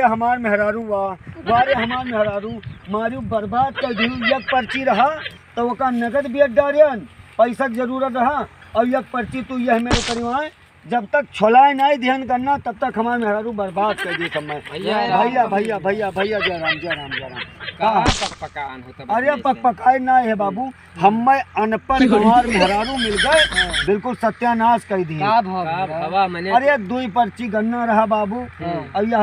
हमार मेहरारू वारे हमार मेहरारू मारू बर्बाद कर दी। एक पर्ची रहा तो ओका नगद भी डारियन पैसा की जरूरत रहा और एक पर्ची तू यह मेरे करीवाए जब तक छोलाए नहीं ध्यान करना तब तक हमारे मेहरारू बर्बाद कर दी समय। भैया भैया भैया भैया जय राम जय राम जय राम। अरे पकाए ना है बाबू, हम अनपढ़ गंवार मेहरारू मिल गए बिल्कुल सत्यानाश कर दिए। अरे दो पर्ची गन्ना रहा बाबू और यह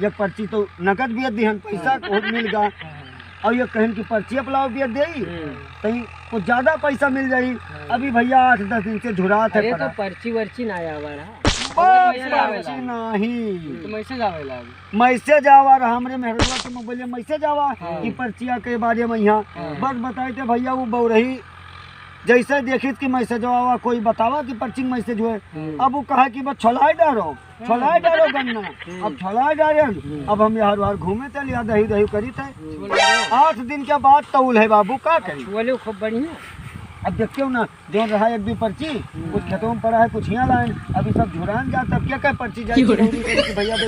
एक पर्ची तो नकद भी दिहन पैसा मिल गया और ये कहन की पर्ची अपलाव भी दे कहीं कुछ ज्यादा पैसा मिल जाये। अभी भैया 8-10 दिन से झुरात है तो पर्ची वर्ची ना आवा मैसेज आवा रहा हमरे मेहरवा के मोबाइल में मैसेज आवा कि पर्चिया के बारे में यहाँ बस बताए थे भैया वो बौरही जैसे देखी कि मैसेज आवा कोई बतावा कि पर्ची मैसेज हुए। अब वो कहा कि बस छोलाए डारो गन्ना अब छोलाए डारे। अब हम यार वार घूमे थे लिया दही दही करी थे 8 दिन के बाद तौल है बाबू का करी खूब बढ़िया। अब देखते हो ना जो रहा एक भी पर्ची कुछ खेतों में पड़ा है कुछ यहाँ लाए अभी सब झुरान जाता अब क्या क्या पर्ची जाएगी भैया दे।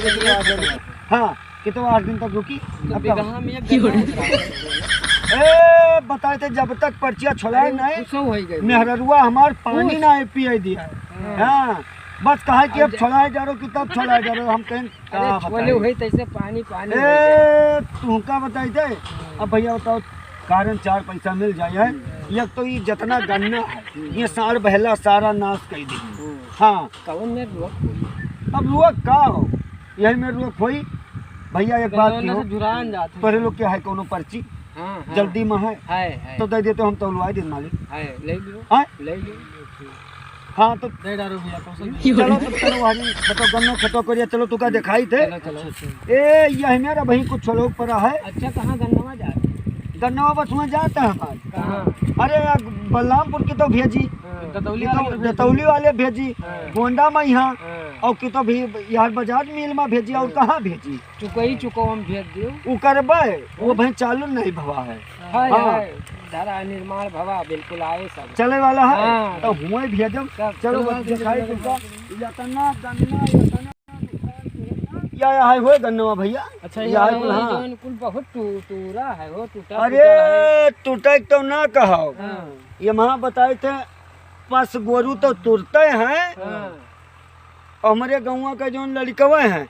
हाँ कि तो 8 दिन तक रुकी। बताए थे जब तक पर्चिया छोलाए नहीं मेहरुआ हमार पानी ना पिए दिया। हाँ बस कहा कि अब छोलाए जा रहे हो कि तब छोलाए जा रहे हो। हम कहें पानी पानी तू का बताए थे। अब भैया बताओ कारण 4 पैसा मिल जाए है। एक तो ये जितना गन्ना है ये सार बहला सारा नाश कर दी। हाँ अब रुक का हो यही में रुक हुई भैया। एक बात तोरे लोग क्या है कोनो पर्ची जल्दी में है तो दे देते हम तौलवाए दिन मालिक। हाँ तो चलो बताओ गन्नो खेतो करिए चलो तू का दिखाई थे। ए यही मेरा भाई कुछ लोग पड़ा है। अच्छा कहाँ गन्नवा जा गन्नवा बस में जाता है हमारे। अरे बलरामपुर की तो भेजी दतौली वाले भेजी गोंडा में यहाँ और की तो भी यार बाजार मिल में भेजी और कहाँ भेजी चुको हम भेज दियो वो करबे वो भाई चालू नहीं भवा है। धारा निर्माण भवा बिल्कुल आए सब चले वाला है तो हुए भेजम। चलो दिखाई इतना गन्ना क्या है हुए गन्नवा भैया। अच्छा यार कुल बहुत टूटा है वो टूटा। अरे टूटा तो ना कहो ये वहाँ बताए थे पास गोरू तो तुरते हैं हमारे गाँव का जो लड़कवा है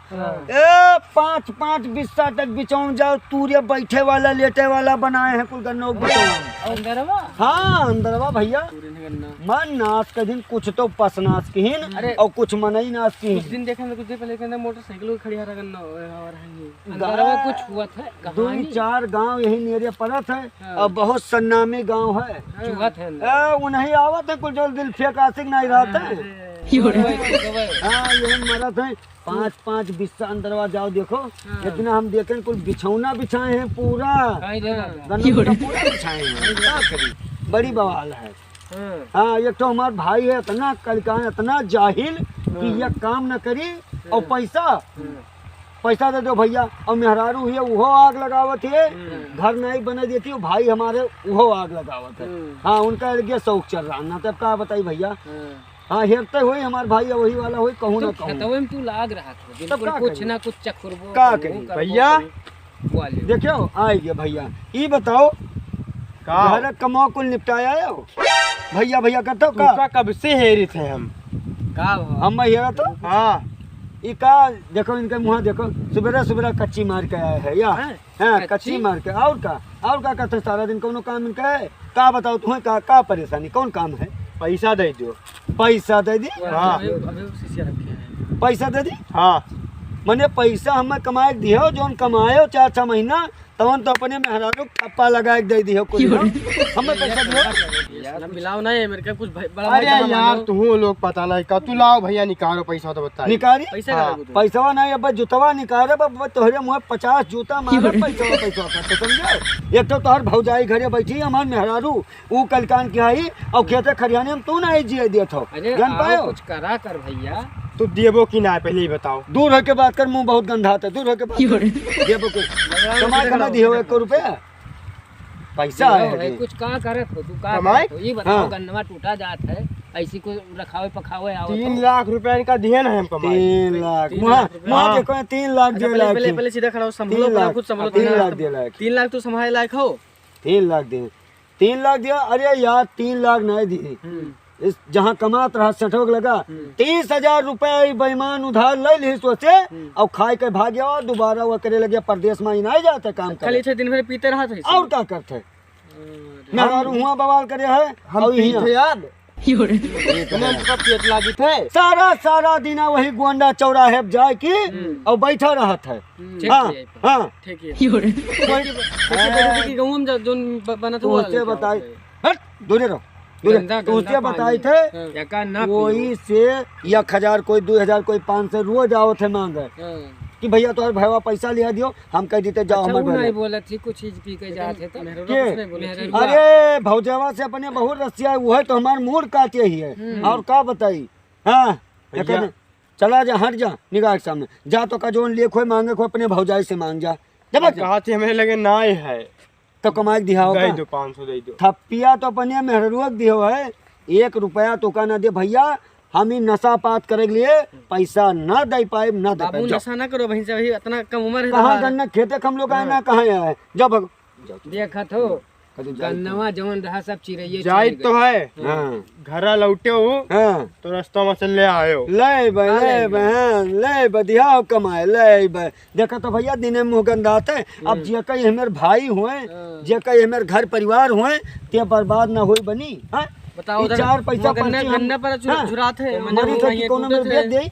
5-5 बिस्सा तक बिछाऊं जाओ तूरे बैठे वाला लेटे वाला बनाए हैं कुल गन्नो अंदरवा। हाँ अंदरवा भैया मन नाश का दिन कुछ तो पसनाश की और कुछ मनई नाश की दिन देखे कुछ दिन पहले मोटरसाइकिल खड़ी है गन्ना कुछ हुआ था 2-4 गांव यही नेरे पड़त है और बहुत सन्नामी गांव है उन्हें आवत है कुछ जो दिल फेंक आशिक नहीं रहता है। हाँ यही मरत है 5-5 बिस्सा अंदरवा जाओ देखो इतना हम देखें कुल बिछौना बिछाए हैं पूरा बिछाए हैं बड़ी बवाल है। हाँ एक तो हमारा भाई है इतना कलकान इतना जाहिल कि ये काम न करी और पैसा दे दो भैया और मेहरारू हुए वो आग लगावत है घर नहीं बने देती भाई हमारे वो आग लगावत है। हाँ उनका लगे शौक चल रहा ना तब क्या बताई भैया। हाँ हेरते हुए हमारे भाई वही वाला हुई कहूँ ना कहूँ तू लाग रहा था कुछ ना कुछ चखुरबो का करी भैया देखो आएगे भैया ये बताओ घर कमाओ कुल निपटाया हो भैया भैया करते हो का कब से हेरी थे हम हेरा तो। हाँ ये का देखो इनके मुँह देखो सुबह कच्ची मार के आया है या हाँ कच्ची मार के और का करते सारा दिन कोनो काम इनका है का बताओ तुम्हें का परेशानी कौन काम है। पैसा दे दो पैसा दे दी। हाँ पैसा दे दी। हाँ मैंने पैसा हमें कमाए दियो जो कमाए 4-6 महीना तवन तो अपने मेहरारू टप्पा लगा के दे दियो कुछ हमें पैसा दियो यार मिलाओ नहीं मेरे का कुछ बड़ा। अरे यार तू लोग पता नहीं का तू लाओ भैया निकालो पैसा तो बता निकाली पैसा नहीं अब जुतवा निकाले तोहरे मुँह 50 जूता मारे पैसा तो समझो। एक तो तोहर भौजाई घरे बैठी हमार मेहरारू वो कलकान की आई और खेते खरियाने में तू नहीं जिए देत हो जान पायो कुछ करा कर भैया तू देबो कि ना पहले ही बताओ। दूर होके बात कर मुंह बहुत गंदा था दूर होके देबो के कमा दियो 1 रुपया पैसा है कुछ का करे तू का ये बताओ गन्नवा टूटा जात है ऐसी को रखावे पखावे आओ 3 लाख रुपया इनका दिए ना हमको माई। 3 लाख 3 वहाँ लाख रुपया। वहाँ देखो 3 लाख दे लाख पहले पहले सीधा खड़ा हो, संभलो 3 लाख कुछ संभलो 3 लाख दे लाख 3 लाख तो संभाले लायक हो। 3 लाख दे 3 लाख दिया। अरे यार 3 लाख नहीं दिए, इस जहाँ कमात रहा सठोक लगा 30,000 रुपए बेईमान उधार ले ली सोचे और खाए के भाग गया और दोबारा वो करे लगे परदेश में ही नहीं जाते काम खाली करे 6 दिन भर पीते रहा था और क्या करते मेहरारू हुआ बवाल करे है हम और पी हियां। थे याद तुम्हें तो पेट लागी थे। सारा दिन वही गोंडा चौराहे पे जाए की और बैठा रहा था। हाँ हाँ ठीक है कोई गांव में जोन बना था तो उससे बताई हट दूरे रहो तो उससे बताई थे यका ना कोई से 1,000 कोई 2,000 कोई 500 रोज आओ थे मांगे कि भैया तुम्हारे भैया पैसा लिया दियो हम कह देते जाओ हमारे नहीं भैया। बोला थी कुछ चीज पी के जाते थे के? अरे भौजवा से अपने बहुत रसिया वो है तो हमारे मूड काटे ही है और का बताई। हाँ भैया। चला जा हट जा निगाह के सामने जा तो का जोन लिए खोए मांगे खो अपने भौजाई से मांग जा जब कहा थे हमें लगे ना है तो कमाई दिया दे होगा दो 500 दे दो। थप्पिया तो अपने मेहरुआक दियो है 1 रुपया तो का ना दे भैया हम ही नशा पात करे के लिए पैसा ना दे पाए ना दे बाबू पाए नशा ना करो बहन से भाई इतना कम उम्र है कहाँ गन्ना खेते हम लोग आए ना कहाँ आए जब देखा तो गन्नवा जवन रहा सब चिरैये जाई तो है हाँ घर लौटे हो हाँ तो रास्ता में चल ले आयो ले बदिया कमाए ले देखा तो भैया दिने मुँह गंदात है अब जे कई हमारे भाई हुए जे कई हमारे घर परिवार हुए ते बर्बाद ना हुई बनी हाँ बताओ ई 4 पैसा गन्ना पर झुरात है मरी तो कि कोनो मेरे बेच दे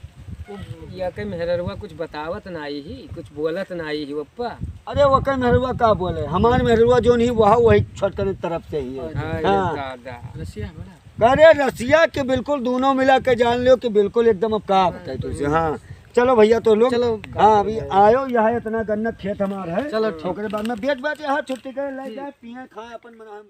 या के मेहररुआ कुछ बतावत ना आई ही कुछ बोलत ना आई ही पप्पा अरे वो कई मेहरुआ का बोले हमारे मेहरुआ जो नहीं वही छोटकर तरफ से ही है हाँ रसिया बड़ा अरे रसिया के बिल्कुल दोनों मिला के जान लो कि बिल्कुल एकदम अब का बताए तुझे। हाँ चलो भैया तो लोग चलो हाँ अभी आयो यहाँ इतना गन्ना खेत हमारा है चलो ओकरे बाद में बेच यहाँ छुट्टी करे ले जाए पिए खाए अपन मना